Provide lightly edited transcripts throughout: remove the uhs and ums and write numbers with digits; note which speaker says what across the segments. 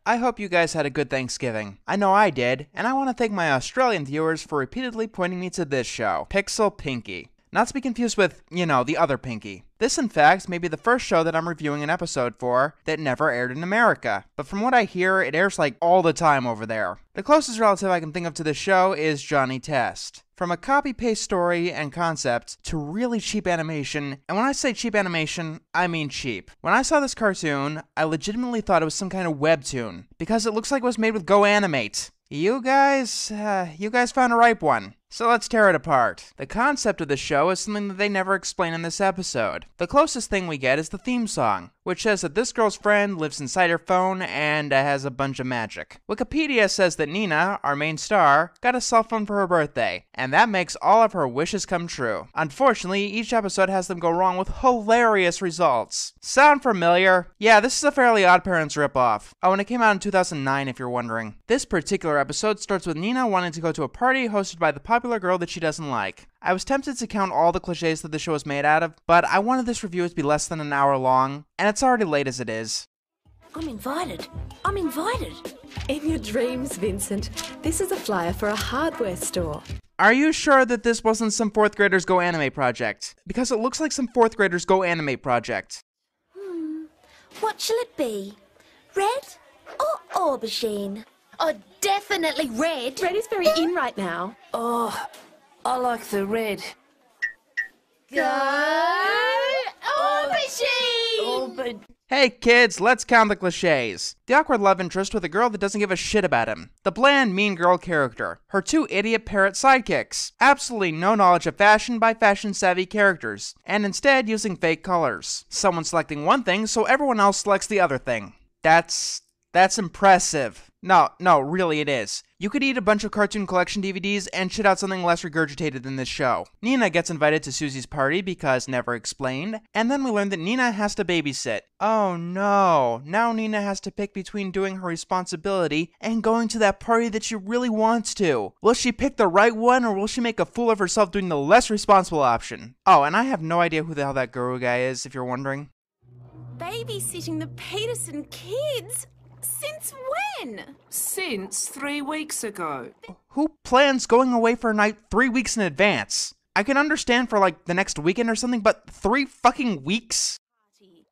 Speaker 1: I hope you guys had a good Thanksgiving. I know I did, and I want to thank my Australian viewers for repeatedly pointing me to this show, Pixel Pinkie. Not to be confused with, you know, the other Pinkie. This, in fact, may be the first show that I'm reviewing an episode for that never aired in America, but from what I hear, it airs like all the time over there. The closest relative I can think of to this show is Johnny Test. From a copy-paste story and concept to really cheap animation, and when I say cheap animation, I mean cheap. When I saw this cartoon, I legitimately thought it was some kind of webtoon, because it looks like it was made with Go Animate. You guys found a ripe one. So let's tear it apart. The concept of the show is something that they never explain in this episode. The closest thing we get is the theme song, which says that this girl's friend lives inside her phone and has a bunch of magic. Wikipedia says that Nina, our main star, got a cell phone for her birthday, and that makes all of her wishes come true. Unfortunately, each episode has them go wrong with hilarious results. Sound familiar? Yeah, this is a Fairly Odd Parents ripoff. Oh, and it came out in 2009 if you're wondering. This particular episode starts with Nina wanting to go to a party hosted by the popular girl that she doesn't like. I was tempted to count all the cliches that the show is made out of, but I wanted this review to be less than an hour long, and it's already late as it is.
Speaker 2: I'm invited. I'm invited.
Speaker 3: In your dreams, Vincent. This is a flyer for a hardware store.
Speaker 1: Are you sure that this wasn't some 4th graders Go Anime project? Because it looks like some 4th graders Go Animate project.
Speaker 2: What shall it be? Red or aubergine? Oh, definitely red.
Speaker 3: Red is very in right now.
Speaker 4: Oh, I like the red.
Speaker 2: Go aubergine!
Speaker 4: Oh, but...
Speaker 1: Hey kids, let's count the cliches. The awkward love interest with a girl that doesn't give a shit about him. The bland mean girl character. Her 2 idiot parrot sidekicks. Absolutely no knowledge of fashion by fashion savvy characters. And instead using fake colors. Someone selecting one thing so everyone else selects the other thing. That's impressive. No, really it is. You could eat a bunch of cartoon collection DVDs and shit out something less regurgitated than this show. Nina gets invited to Susie's party because never explained, and then we learn that Nina has to babysit. Oh no, now Nina has to pick between doing her responsibility and going to that party that she really wants to. Will she pick the right one, or will she make a fool of herself doing the less responsible option? Oh, and I have no idea who the hell that guru guy is, if you're wondering.
Speaker 5: Babysitting the Peterson kids? Since when?
Speaker 4: Since 3 weeks ago.
Speaker 1: Who plans going away for a night 3 weeks in advance? I can understand for like the next weekend or something, but 3 fucking weeks?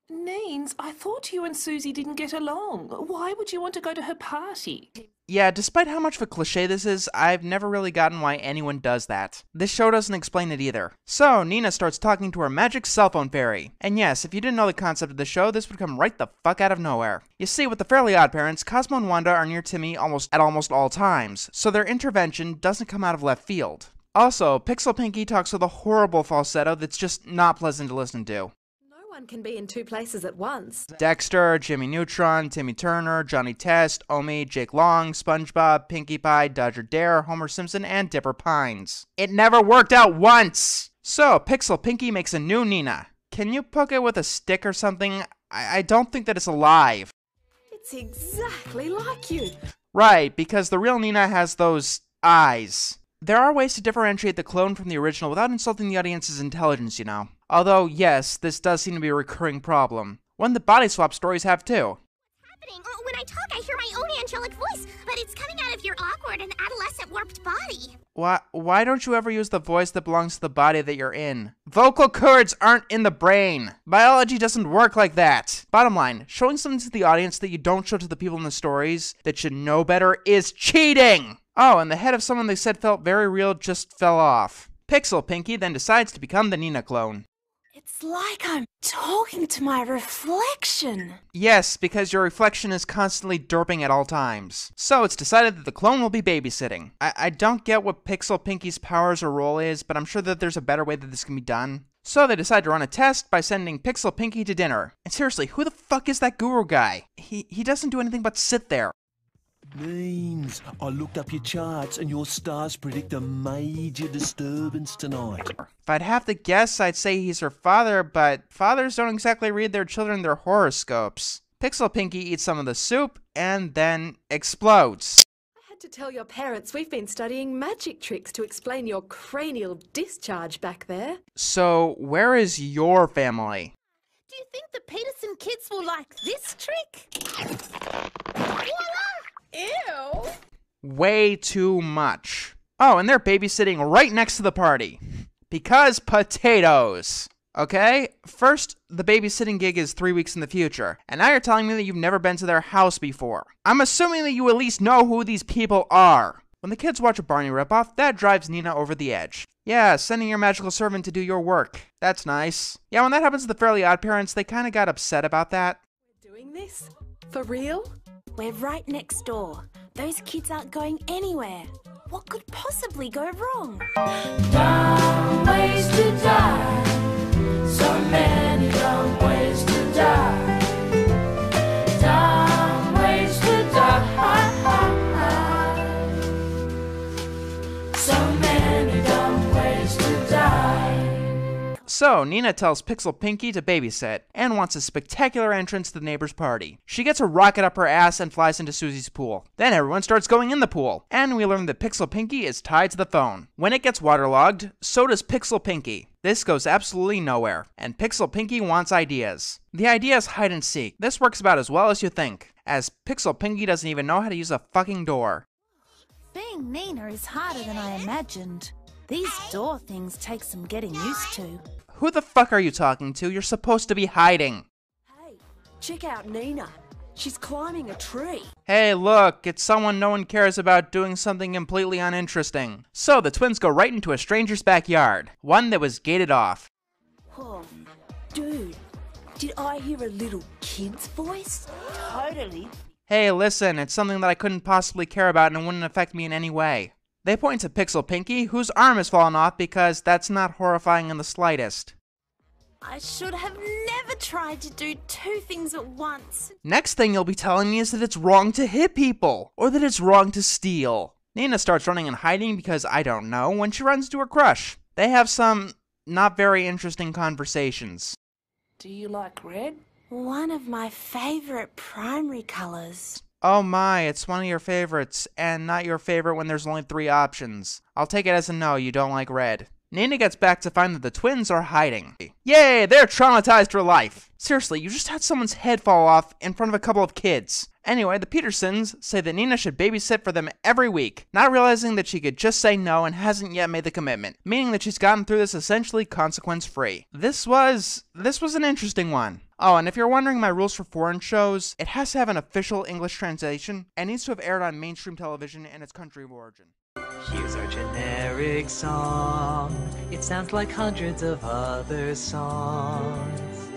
Speaker 4: Means I thought you and Susie didn't get along. Why would you want to go to her party?
Speaker 1: Yeah, despite how much of a cliche this is, I've never really gotten why anyone does that. This show doesn't explain it either. So, Nina starts talking to her magic cell phone fairy. And yes, if you didn't know the concept of the show, this would come right the fuck out of nowhere. You see, with the Fairly Odd Parents, Cosmo and Wanda are near Timmy at almost all times, so their intervention doesn't come out of left field. Also, Pixel Pinkie talks with a horrible falsetto that's just not pleasant to listen to.
Speaker 3: No one can be in 2 places at once.
Speaker 1: Dexter, Jimmy Neutron, Timmy Turner, Johnny Test, Omi, Jake Long, SpongeBob, Pinkie Pie, Dodger Dare, Homer Simpson, and Dipper Pines. It never worked out once! So, Pixel Pinkie makes a new Nina. Can you poke it with a stick or something? I don't think that it's alive.
Speaker 3: It's exactly like you.
Speaker 1: Right, because the real Nina has those eyes. There are ways to differentiate the clone from the original without insulting the audience's intelligence, you know. Although, yes, this does seem to be a recurring problem. One that body swap stories have too.
Speaker 6: Happening? When I talk, I hear my own angelic voice, but it's coming out of your awkward and adolescent warped body.
Speaker 1: Why don't you ever use the voice that belongs to the body that you're in? Vocal cords aren't in the brain. Biology doesn't work like that. Bottom line, showing something to the audience that you don't show to the people in the stories that should know better is cheating! Oh, and the head of someone they said felt very real just fell off. Pixel Pinkie then decides to become the Nina clone.
Speaker 5: It's like I'm talking to my reflection.
Speaker 1: Yes, because your reflection is constantly derping at all times. So it's decided that the clone will be babysitting. I don't get what Pixel Pinkie's powers or role is, but I'm sure that there's a better way that this can be done. So they decide to run a test by sending Pixel Pinkie to dinner. And seriously, who the fuck is that guru guy? He doesn't do anything but sit there.
Speaker 7: Means, I looked up your charts and your stars predict a major disturbance tonight.
Speaker 1: If I'd have to guess, I'd say he's her father, but fathers don't exactly read their children their horoscopes. Pixel Pinkie eats some of the soup and then explodes.
Speaker 3: I had to tell your parents we've been studying magic tricks to explain your cranial discharge back there.
Speaker 1: So, where is your family?
Speaker 2: Do you think the Peterson kids will like this trick?
Speaker 5: Ew.
Speaker 1: Way too much. Oh, and they're babysitting right next to the party. Because potatoes. Okay? First, the babysitting gig is 3 weeks in the future, and now you're telling me that you've never been to their house before. I'm assuming that you at least know who these people are. When the kids watch a Barney ripoff, that drives Nina over the edge. Yeah, sending your magical servant to do your work. That's nice. Yeah, when that happens to the Fairly Odd Parents, they kinda got upset about that.
Speaker 3: We're doing this? For real?
Speaker 5: We're right next door. Those kids aren't going anywhere. What could possibly go wrong?
Speaker 2: Dumb ways to die. So many dumb ways to die. Dumb ways to die. So many dumb ways to die.
Speaker 1: So, Nina tells Pixel Pinkie to babysit, and wants a spectacular entrance to the neighbor's party. She gets a rocket up her ass and flies into Susie's pool. Then everyone starts going in the pool, and we learn that Pixel Pinkie is tied to the phone. When it gets waterlogged, so does Pixel Pinkie. This goes absolutely nowhere, and Pixel Pinkie wants ideas. The idea is hide and seek. This works about as well as you think, as Pixel Pinkie doesn't even know how to use a fucking door.
Speaker 2: Being Nina is harder than I imagined. These door things take some getting used to.
Speaker 1: Who the fuck are you talking to? You're supposed to be hiding.
Speaker 3: Hey, check out Nina. She's climbing a tree.
Speaker 1: Hey, look, it's someone no one cares about doing something completely uninteresting. So the twins go right into a stranger's backyard, one that was gated off.
Speaker 8: Oh, dude, did I hear a little kid's voice? Totally.
Speaker 1: Hey, listen, it's something that I couldn't possibly care about and it wouldn't affect me in any way. They point to Pixel Pinkie, whose arm has fallen off because that's not horrifying in the slightest.
Speaker 5: I should have never tried to do two things at once.
Speaker 1: Next thing you'll be telling me is that it's wrong to hit people, or that it's wrong to steal. Nina starts running and hiding because, I don't know, when she runs to her crush. They have some not very interesting conversations.
Speaker 4: Do you like red?
Speaker 5: One of my favorite primary colors.
Speaker 1: Oh my, it's one of your favorites, and not your favorite when there's only 3 options. I'll take it as a no, you don't like red. Nina gets back to find that the twins are hiding. Yay, they're traumatized for life. Seriously, you just had someone's head fall off in front of a couple of kids. Anyway, the Petersons say that Nina should babysit for them every week, not realizing that she could just say no and hasn't yet made the commitment, meaning that she's gotten through this essentially consequence-free. This was an interesting one. Oh, and if you're wondering my rules for foreign shows, it has to have an official English translation and needs to have aired on mainstream television in its country of origin.
Speaker 9: Here's our generic song. It sounds like hundreds of other songs.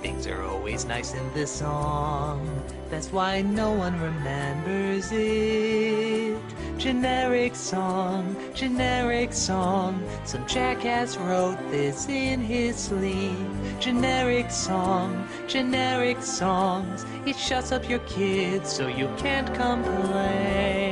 Speaker 9: Things are always nice in this song. That's why no one remembers it. Generic song, generic song. Some jackass wrote this in his sleep. Generic song, generic songs. It shuts up your kids so you can't complain.